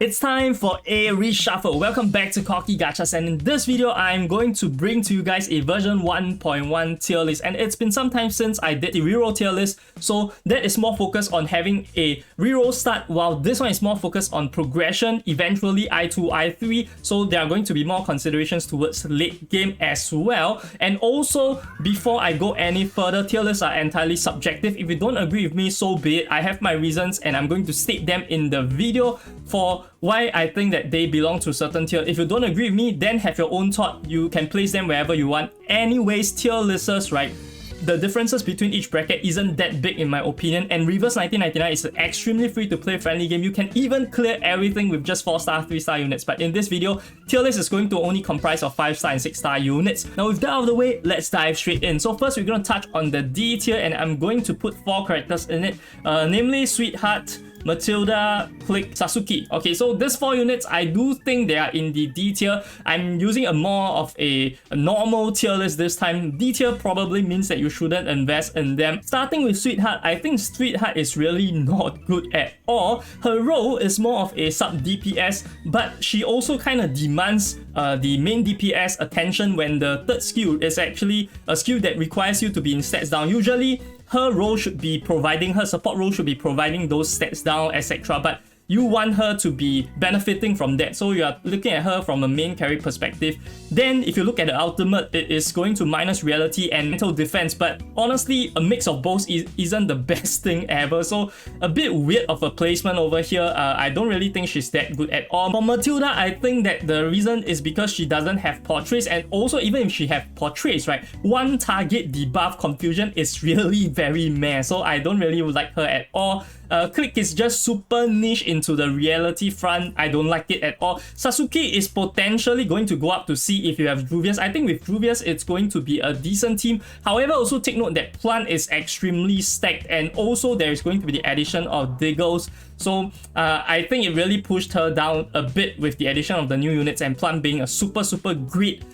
It's time for a reshuffle. Welcome back to Cocky Gachas, and in this video I'm going to bring to you guys a version 1.1 tier list, and it's been some time since I did the reroll tier list, so that is more focused on having a reroll start, while this one is more focused on progression, eventually I2, I3, so there are going to be more considerations towards late game as well. And also, before I go any further, tier lists are entirely subjective. If you don't agree with me, so be it. I have my reasons and I'm going to state them in the video for why I think that they belong to certain tier. If you don't agree with me, then have your own thought. You can place them wherever you want. Anyways, tier lists, right? The differences between each bracket isn't that big in my opinion, and Reverse 1999 is an extremely free to play friendly game. You can even clear everything with just 4-star, 3-star units, but in this video, tier list is going to only comprise of 5-star and 6-star units. Now with that out of the way, let's dive straight in. So first we're going to touch on the D tier, and I'm going to put 4 characters in it, namely Sweetheart, Matilda, Click, Sasuke. Okay, so these 4 units, I do think they are in the D tier. I'm using a more of a normal tier list this time. D tier probably means that you shouldn't invest in them. Starting with Sweetheart, I think Sweetheart is really not good at all. Her role is more of a sub DPS, but she also kind of demands the main DPS attention when the third skill is actually a skill that requires you to be in stats down. Usually, her role should be providing, her support role should be providing those stats down, etc. But you want her to be benefiting from that, so you are looking at her from a main carry perspective. Then if you look at the ultimate, it is going to minus reality and mental defense, but honestly a mix of both isn't the best thing ever, so a bit weird of a placement over here. I don't really think she's that good at all. For Matilda, I think that the reason is because she doesn't have portraits, and also even if she have portraits, right, one target debuff confusion is really very meh, so I don't really like her at all. Click is just super niche into the reality front. I don't like it at all. Sasuke is potentially going to go up to C if you have Juvius. I think with Juvius, it's going to be a decent team. However, also take note that Plant is extremely stacked, and also there is going to be the addition of Diggles. So I think it really pushed her down a bit with the addition of the new units, and Plant being a super great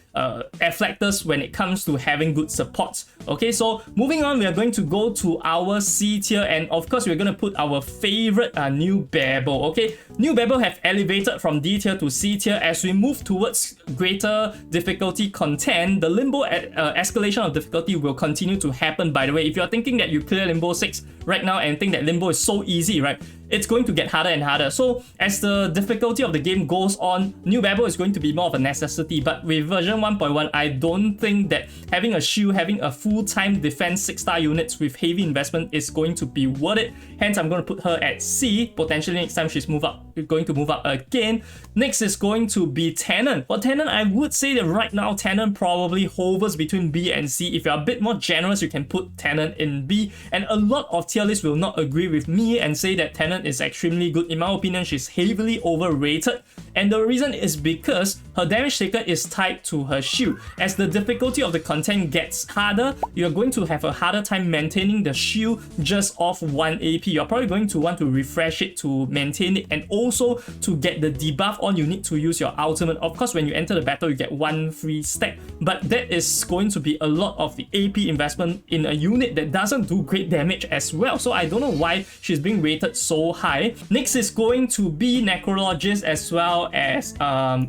Afflectors when it comes to having good supports. Okay, so moving on, we are going to go to our C tier, and of course we're going to put our favorite new Babel. Okay, new Babel have elevated from D tier to C tier. As we move towards greater difficulty content, the Limbo escalation of difficulty will continue to happen. By the way, if you're thinking that you clear Limbo 6 right now and think that Limbo is so easy, right, it's going to get harder and harder. So as the difficulty of the game goes on, new Babel is going to be more of a necessity. But with version 1.1, I don't think that having a shield, having a full-time defense 6-star units with heavy investment is going to be worth it. Hence, I'm going to put her at C. Potentially next time she's going to move up again. Next is going to be Tennant. For Tennant, I would say that right now Tennant probably hovers between B and C. If you're a bit more generous, you can put Tennant in B. And a lot of tier lists will not agree with me and say that Tennant is extremely good. In my opinion, she's heavily overrated, and the reason is because her damage taker is tied to her shield. As the difficulty of the content gets harder, you're going to have a harder time maintaining the shield just off 1 AP. You're probably going to want to refresh it to maintain it, and also to get the debuff on, you need to use your ultimate. Of course, when you enter the battle, you get 1 free stack, but that is going to be a lot of the AP investment in a unit that doesn't do great damage as well. So I don't know why she's being rated so high. Next is going to be Necrologist as well as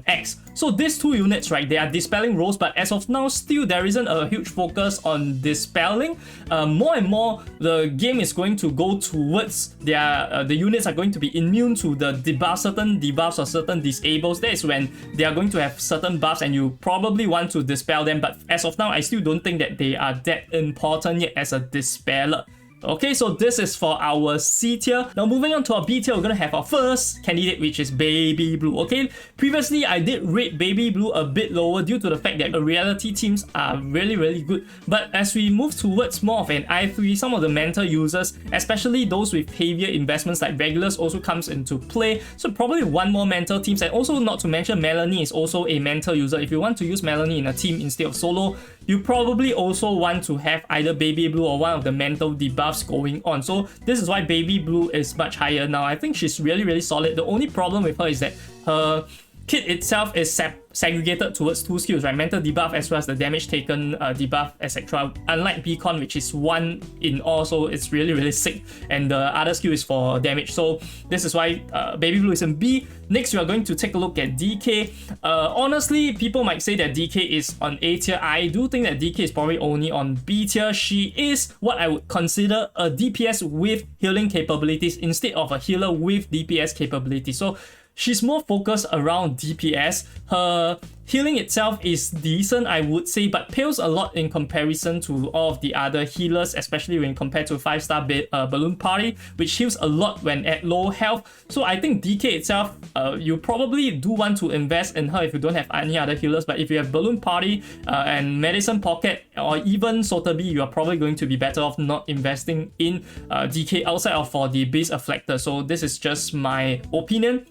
X. So these 2 units, right, they are dispelling roles, but as of now, still there isn't a huge focus on dispelling. More and more, the game is going to go towards the units are going to be immune to the debuff, certain debuffs or certain disables. That is when they are going to have certain buffs, and you probably want to dispel them. But as of now, I still don't think that they are that important yet as a dispeller. Okay, so this is for our C tier. Now moving on to our B tier, we're gonna have our first candidate, which is Baby Blue. Okay, previously I did rate Baby Blue a bit lower due to the fact that the reality teams are really good. But as we move towards more of an I3, some of the mentor users, especially those with heavier investments like regulars, also comes into play. So probably 1 more mentor teams, and also not to mention Melanie is also a mentor user. If you want to use Melanie in a team instead of solo, you probably also want to have either Baby Blue or one of the mental debuffs going on. So this is why Baby Blue is much higher now. I think she's really solid. The only problem with her is that her kit itself is segregated towards 2 skills, right? Mental debuff as well as the damage taken debuff, etc. Unlike Beacon, which is 1 in all, so it's really sick. And the other skill is for damage. So this is why Baby Blue is in B. Next, we are going to take a look at DK. Honestly, people might say that DK is on A tier. I do think that DK is probably only on B tier. She is what I would consider a DPS with healing capabilities instead of a healer with DPS capabilities. So she's more focused around DPS. Her healing itself is decent, I would say, but pales a lot in comparison to all of the other healers, especially when compared to 5-star Balloon Party, which heals a lot when at low health. So I think DK itself, you probably do want to invest in her if you don't have any other healers, but if you have Balloon Party and Medicine Pocket or even Sotheby, you are probably going to be better off not investing in DK outside of for the base afflictor. So this is just my opinion.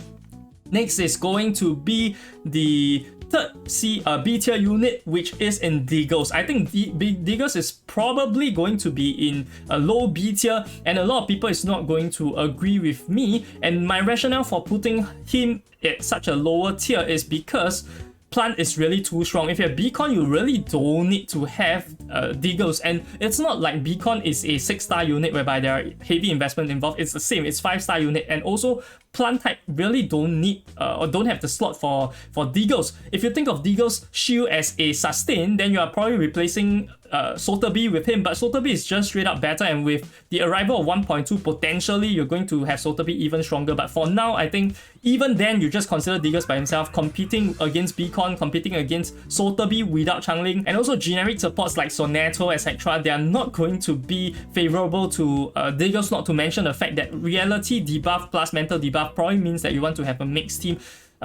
Next is going to be the third B tier unit, which is in Diggles. I think Diggles is probably going to be in a low B tier, and a lot of people is not going to agree with me. And my rationale for putting him at such a lower tier is because Plant is really too strong. If you have Beacon, you really don't need to have Diggles. And it's not like Beacon is a 6-star unit whereby there are heavy investment involved. It's the same, it's 5-star unit. And also, Plant type really don't need or don't have the slot for Diggles. If you think of Diggles shield as a sustain, then you are probably replacing Sotheby with him, but Sotheby is just straight up better, and with the arrival of 1.2, potentially you're going to have Sotheby even stronger. But for now, I think even then you just consider Diggles by himself, competing against Beacon, competing against Sotheby without Changling, and also generic supports like Sonato, etc. They are not going to be favorable to Diggles, not to mention the fact that reality debuff plus mental debuff probably means that you want to have a mixed team.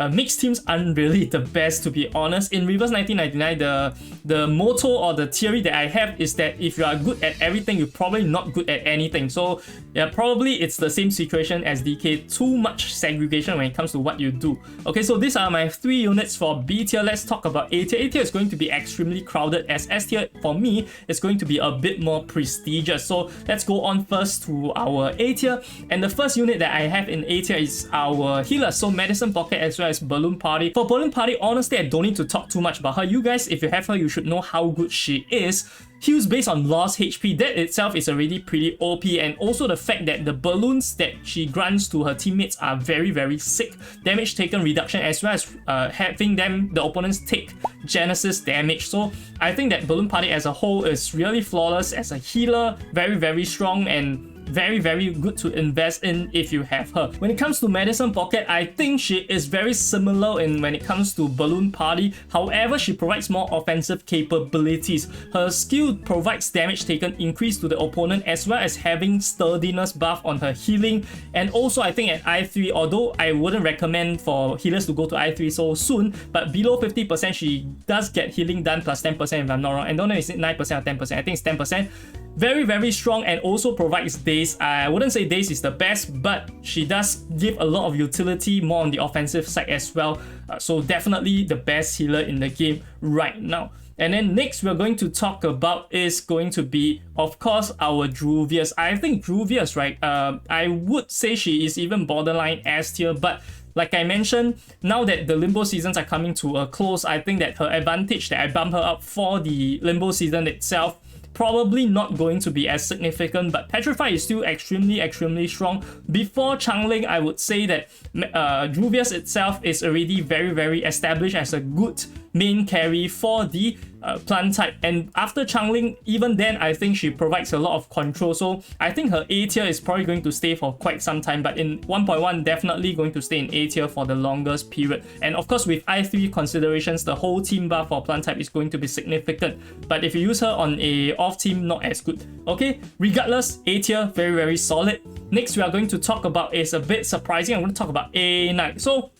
Mixed teams aren't really the best, to be honest. In Reverse 1999, the motto or the theory that I have is that if you are good at everything, you're probably not good at anything. So yeah, probably it's the same situation as DK. Too much segregation when it comes to what you do. Okay, so these are my 3 units for B tier. Let's talk about A tier. A tier is going to be extremely crowded, as S tier for me is going to be a bit more prestigious. So let's go on first to our A tier. And the first unit that I have in A tier is our healer. So Medicine Pocket as well as Balloon Party. For Balloon Party, honestly, I don't need to talk too much about her. You guys, if you have her, you should know how good she is. Heals based on lost HP, that itself is already pretty OP, and also the fact that the balloons that she grants to her teammates are very sick. Damage taken reduction, as well as having the opponents take Genesis damage. So I think that Balloon Party as a whole is really flawless as a healer, very strong, and very good to invest in if you have her. When it comes to Medicine Pocket, I think she is very similar when it comes to Balloon Party. However, she provides more offensive capabilities. Her skill provides damage taken increase to the opponent, as well as having sturdiness buff on her healing. And also, I think at I3, although I wouldn't recommend for healers to go to I3 so soon, but below 50%, she does get healing done plus 10% if I'm not wrong. And don't know if it's 9% or 10%. I think it's 10%. Very strong, and also provides daze. I wouldn't say daze is the best, but she does give a lot of utility more on the offensive side as well. So definitely the best healer in the game right now. And then next we're going to talk about is going to be, of course, our Druvius. I think Druvius, right, I would say she is even borderline S tier, but like I mentioned, now that the Limbo seasons are coming to a close, I think that her advantage that I bump her up for the Limbo season itself probably not going to be as significant, but Petrify is still extremely strong. Before Changling, I would say that Druvius itself is already very established as a good main carry for the plant type, and after Changling, even then I think she provides a lot of control. So I think her A tier is probably going to stay for quite some time, but in 1.1 definitely going to stay in A tier for the longest period. And of course, with I3 considerations, the whole team buff for plant type is going to be significant, but if you use her on a off team, not as good. Okay, regardless, A tier, very solid. Next we are going to talk about is a bit surprising. I'm going to talk about A Knight. So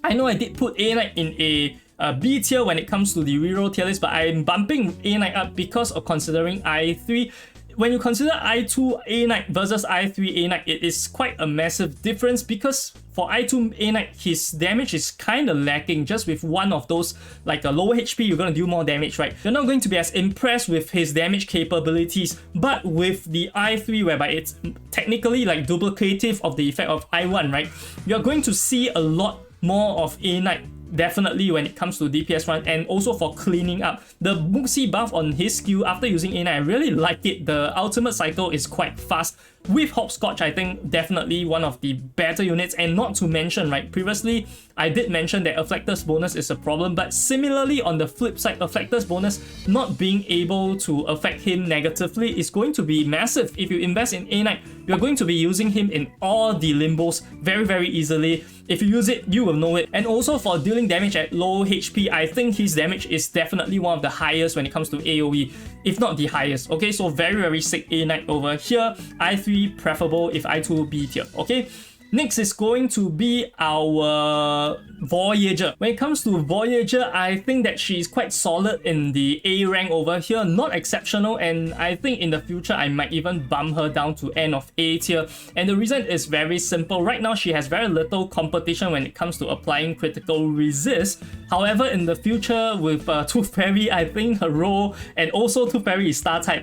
I know I did put A Knight in a B tier when it comes to the reroll tier list, but I'm bumping A Knight up because of considering I3. When you consider I2 A Knight versus I3 A Knight, it is quite a massive difference, because for I2 A Knight, his damage is kind of lacking. Just with one of those, like a lower HP, you're going to do more damage, right? You're not going to be as impressed with his damage capabilities, but with the I3, whereby it's technically like duplicative of the effect of I1, right? You're going to see a lot more of A Knight, definitely when it comes to DPS front, and also for cleaning up. The Muxi buff on his skill after using A Knight, I really like it. The ultimate cycle is quite fast. With Hopscotch, I think definitely one of the better units, and not to mention, right, previously I did mention that Afflictor's bonus is a problem, but similarly on the flip side, Afflictor's bonus not being able to affect him negatively is going to be massive. If you invest in A Knight, you're going to be using him in all the limbos very easily. If you use it, you will know it. And also for dealing damage at low HP, I think his damage is definitely one of the highest when it comes to AoE, if not the highest. Okay, so very sick A Knight over here. I3 preferable if I2 B tier. Okay, next is going to be our Voyager. When it comes to Voyager, I think that she's quite solid in the A rank over here, not exceptional, and I think in the future I might even bump her down to end of A tier. And the reason is very simple. Right now she has very little competition when it comes to applying critical resist. However, in the future with Tooth Fairy, I think her role, and also Tooth Fairy is star type,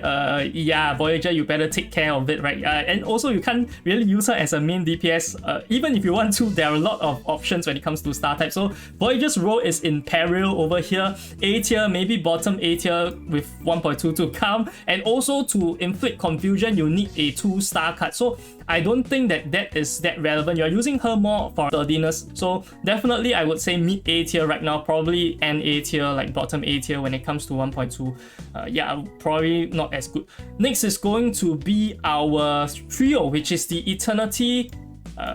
yeah, Voyager, you better take care of it, right? And also you can't really use her as a main DPS. Even if you want to, there are a lot of options when it comes to star type. So Voyager's role is in peril over here. A tier, maybe bottom A tier with 1.2 to come. And also to inflict confusion, you need a 2-star card. So I don't think that that is that relevant. You're using her more for sturdiness. So definitely I would say mid A tier right now, probably end A tier, like bottom A tier when it comes to 1.2. Yeah, probably not as good. Next is going to be our trio, which is the Eternity,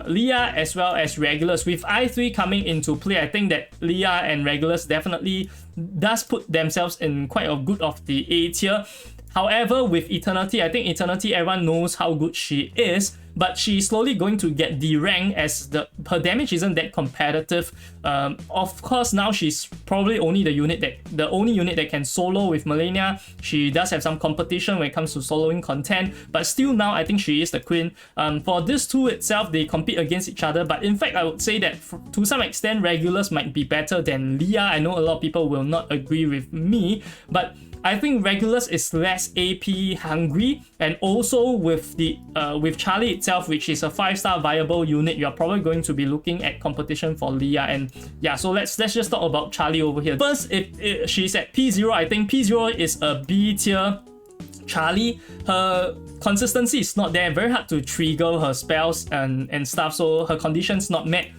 Leah as well as Regulus. With I3 coming into play, I think that Leah and Regulus definitely does put themselves in quite a good of the A tier. However, with Eternity, I think Eternity, everyone knows how good she is, but she's slowly going to get deranked as her damage isn't that competitive. Of course, now she's probably the only unit that can solo with Malenia. She does have some competition when it comes to soloing content, but still now I think she is the queen. For this two itself, they compete against each other, but in fact I would say that to some extent Regulus might be better than Leah. I know a lot of people will not agree with me, but I think Regulus is less AP hungry, and also with Charlie itself, which is a 5-star viable unit, you're probably going to be looking at competition for Leah. And yeah, so let's just talk about Charlie over here. First, if she's at P0, I think P0 is a B tier Charlie. Her consistency is not there, very hard to trigger her spells and stuff, so her condition's not met.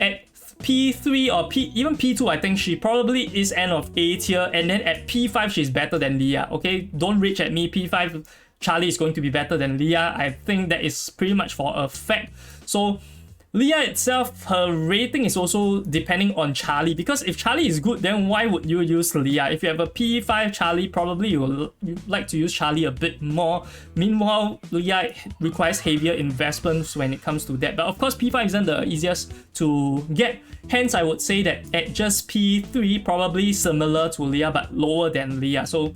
At P3 or even P2, I think she probably is end of A tier, and then at P5 she's better than Leah. Okay, don't reach at me. P5 Charlie is going to be better than Leah. I think that is pretty much for a fact. So Leah itself, her rating is also depending on Charlie, because if Charlie is good, then why would you use Leah? If you have a P5 Charlie, probably you like to use Charlie a bit more. Meanwhile, Leah requires heavier investments when it comes to that. But of course, P5 isn't the easiest to get. Hence, I would say that at just P3, probably similar to Leah, but lower than Leah. So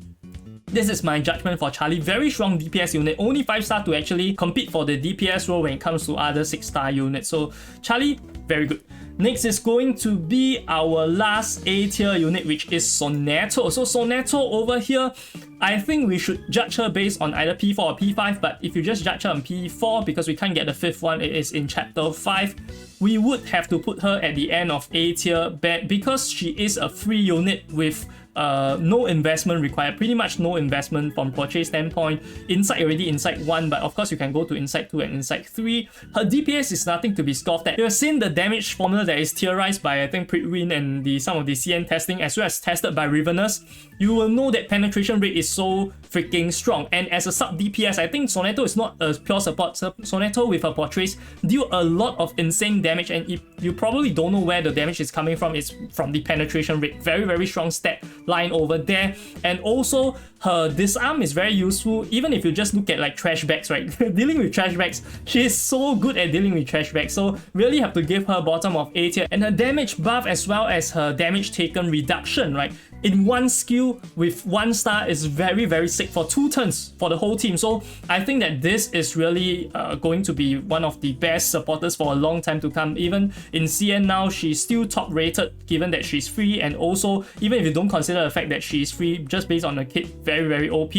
this is my judgment for Charlie. Very strong DPS unit, only 5-star to actually compete for the DPS role when it comes to other 6-star units. So Charlie, very good. Next is going to be our last A tier unit, which is Soneto. So Soneto over here, I think we should judge her based on either P4 or P5, but if you just judge her on P4, because we can't get the 5th one, it is in chapter 5, we would have to put her at the end of A tier, because she is a free unit with no investment required, pretty much no investment from purchase standpoint. Insight already Insight 1, but of course you can go to Insight 2 and Insight 3. Her DPS is nothing to be scoffed at. You have seen the damage formula that is tierized by I think Pritwin and some of the CN testing, as well as tested by Rivenus. You will know that penetration rate is so freaking strong, and as a sub DPS, I think Soneto is not a pure support. Soneto with her portraits deal a lot of insane damage, and if you probably don't know where the damage is coming from, it's from the penetration rate. Very strong stat line over there. And also her disarm is very useful, even if you just look at like trash bags, right? Dealing with trash bags, she is so good at dealing with trash bags, so really have to give her bottom of A tier. And her damage buff as well as her damage taken reduction, right, in one skill with 1-star is very sick for 2 turns for the whole team. So I think that this is really going to be one of the best supporters for a long time to come. Even in CN now, she's still top rated given that she's free, and also even if you don't consider the fact that she's free, just based on the kit, very OP.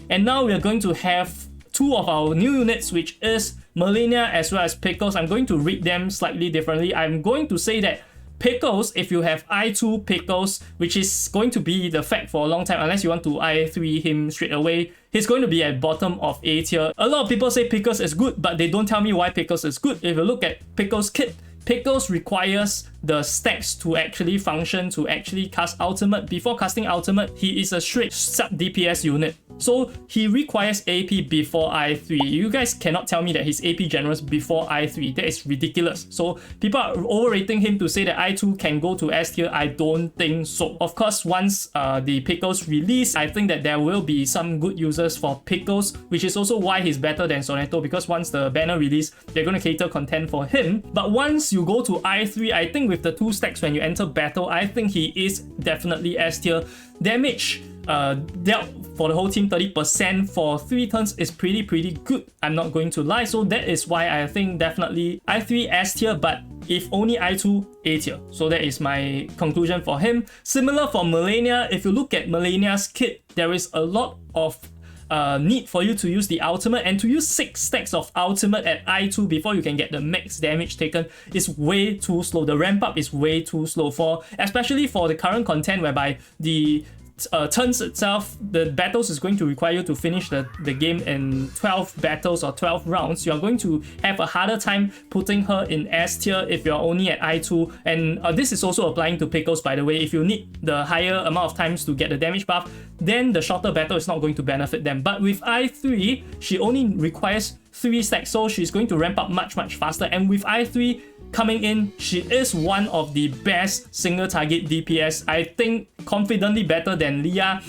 And now we are going to have 2 of our new units, which is Malenia as well as Pickles. I'm going to read them slightly differently. I'm going to say that Pickles, if you have I2 Pickles, which is going to be the fact for a long time, unless you want to I3 him straight away, he's going to be at bottom of A tier. A lot of people say Pickles is good, but they don't tell me why Pickles is good. If you look at Pickles kit, Pickles requires the stacks to actually function, to actually cast ultimate. Before casting ultimate, he is a straight sub DPS unit. So he requires AP before I3. You guys cannot tell me that he's AP generous before I3. That is ridiculous. So people are overrating him to say that I2 can go to S tier. I don't think so. Of course, once the Pickles release, I think that there will be some good users for Pickles, which is also why he's better than Soneto, because once the banner release, they're going to cater content for him. But once you go to I3, I think with the 2 stacks when you enter battle, I think he is definitely S tier. Damage dealt for the whole team 30% for 3 turns is pretty good, I'm not going to lie. So that is why I think definitely I3 S tier, but if only I2 A tier. So that is my conclusion for him. Similar for Melania, if you look at Melania's kit, there is a lot of need for you to use the ultimate, and to use 6 stacks of ultimate at I2 before you can get the max damage taken is way too slow. The ramp up is way too slow, for especially for the current content whereby the turns itself, the battles is going to require you to finish the game in 12 battles or 12 rounds. You're going to have a harder time putting her in S tier if you're only at I2. And this is also applying to Pickles, by the way. If you need the higher amount of times to get the damage buff, then the shorter battle is not going to benefit them. But with I3, she only requires 3 stacks, so she's going to ramp up much faster. And with I3 coming in, she is one of the best single target DPS. I think confidently better than Leah.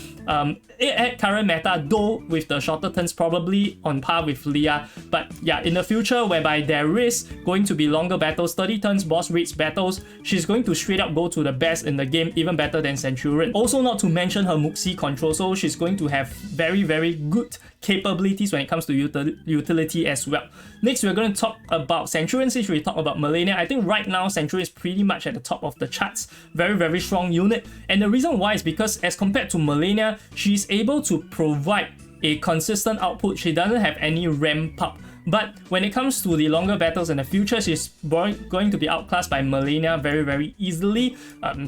At current meta, though, with the shorter turns, probably on par with Leah. But yeah, in the future, whereby there is going to be longer battles, 30 turns boss rates battles, she's going to straight up go to the best in the game, even better than Centurion. Also, not to mention her Muxi control, so she's going to have very good capabilities when it comes to utility as well. Next, we're going to talk about Centurion. Since we talk about Melania, I think right now Centurion is pretty much at the top of the charts. Very strong unit. And the reason why is because as compared to Melania, she's able to provide a consistent output. She doesn't have any ramp up. But when it comes to the longer battles in the future, she's going to be outclassed by Melania very easily.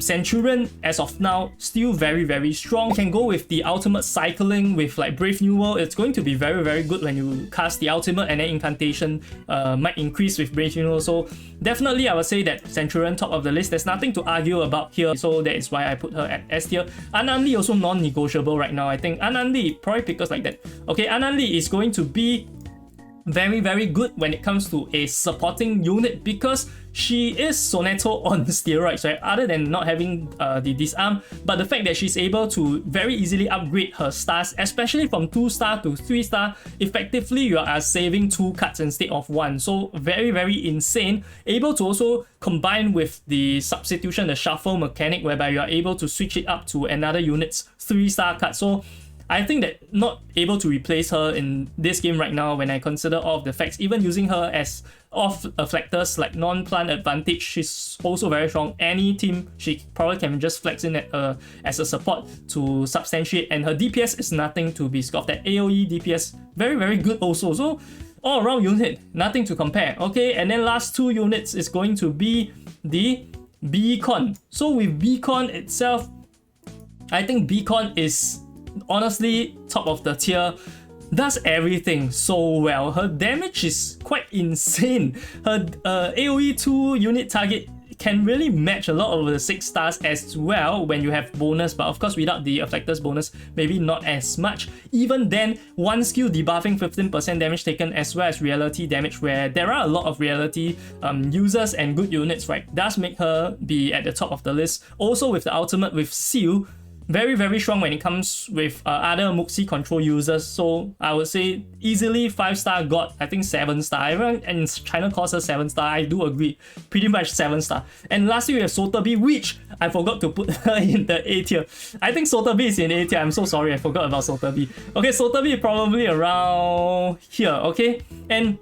Centurion, as of now, still very strong. You can go with the ultimate cycling with like Brave New World. It's going to be very good when you cast the ultimate, and then incantation might increase with Brave New World. So definitely I would say that Centurion top of the list. There's nothing to argue about here. So that is why I put her at S tier. Anandi also non-negotiable right now. I think Anandi, probably Pickles like that. Okay, Anandi is going to be very good when it comes to a supporting unit, because she is Soneto on steroids, right? Other than not having the disarm, but the fact that she's able to very easily upgrade her stars, especially from 2-star to 3-star, effectively you are saving 2 cards instead of 1. So very insane. Able to also combine with the substitution, the shuffle mechanic, whereby you are able to switch it up to another unit's 3-star card. So I think that not able to replace her in this game right now, when I consider all of the facts, even using her as off afflectors like non-plant advantage, she's also very strong. Any team, she probably can just flex in at, as a support to substantiate, and her DPS is nothing to be scoffed at. AoE DPS, very good also. So all around unit, nothing to compare. Okay, and then last 2 units is going to be the Beacon. So with Beacon itself, I think Beacon is honestly top of the tier. Does everything so well. Her damage is quite insane. Her AoE 2 unit target can really match a lot of the 6 stars as well when you have bonus, but of course without the afflectors bonus, maybe not as much. Even then, 1 skill debuffing 15% damage taken, as well as reality damage, where there are a lot of reality users and good units, right, does make her be at the top of the list. Also with the ultimate with Seal, very strong when it comes with other Muxi control users. So I would say easily 5-star god, I think 7-star. Everyone in China calls her 7-star. I do agree, pretty much 7-star. And lastly we have Sotheby, which I forgot to put her in the A tier. I think Sotheby is in A tier. I'm so sorry, I forgot about Sotheby. Okay, Sotheby probably around here. Okay, and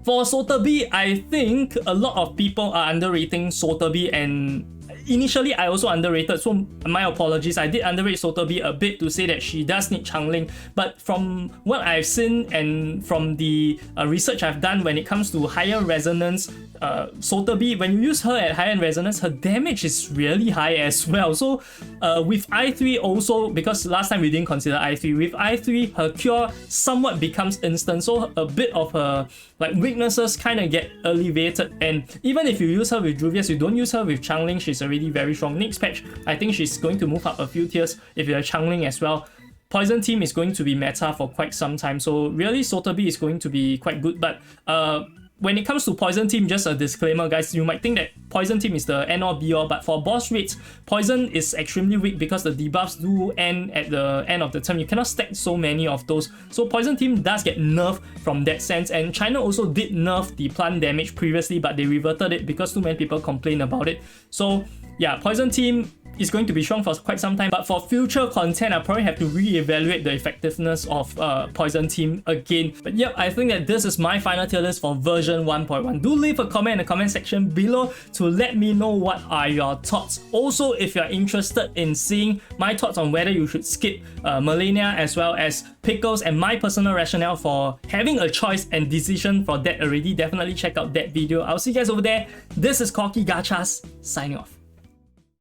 for Sotheby, I think a lot of people are underrating Sotheby, and initially I also underrated, so my apologies. I did underrate Sotheby a bit to say that she does need Changling, but from what I've seen and from the research I've done when it comes to higher resonance, Sotheby, when you use her at high-end resonance, her damage is really high as well. So with I3 also, because last time we didn't consider I3, with I3 her cure somewhat becomes instant, so a bit of her like weaknesses kind of get alleviated. And even if you use her with Juvius, you don't use her with Changling, she's already very strong. Next patch, I think she's going to move up a few tiers if you have Changling as well. Poison Team is going to be meta for quite some time, so really Sotheby is going to be quite good. But when it comes to Poison Team, just a disclaimer guys, you might think that Poison Team is the end all be all, but for boss rates, Poison is extremely weak because the debuffs do end at the end of the term. You cannot stack so many of those, so Poison Team does get nerfed from that sense. And China also did nerf the plant damage previously, but they reverted it because too many people complain about it. So yeah, Poison Team is going to be strong for quite some time, but for future content, I probably have to re-evaluate the effectiveness of Poison Team again. But yep, I think that this is my final tier list for version 1.1. Do leave a comment in the comment section below to let me know what are your thoughts. Also, if you're interested in seeing my thoughts on whether you should skip Melania as well as Pickles and my personal rationale for having a choice and decision for that already, definitely check out that video. I'll see you guys over there. This is Corky Gachas signing off.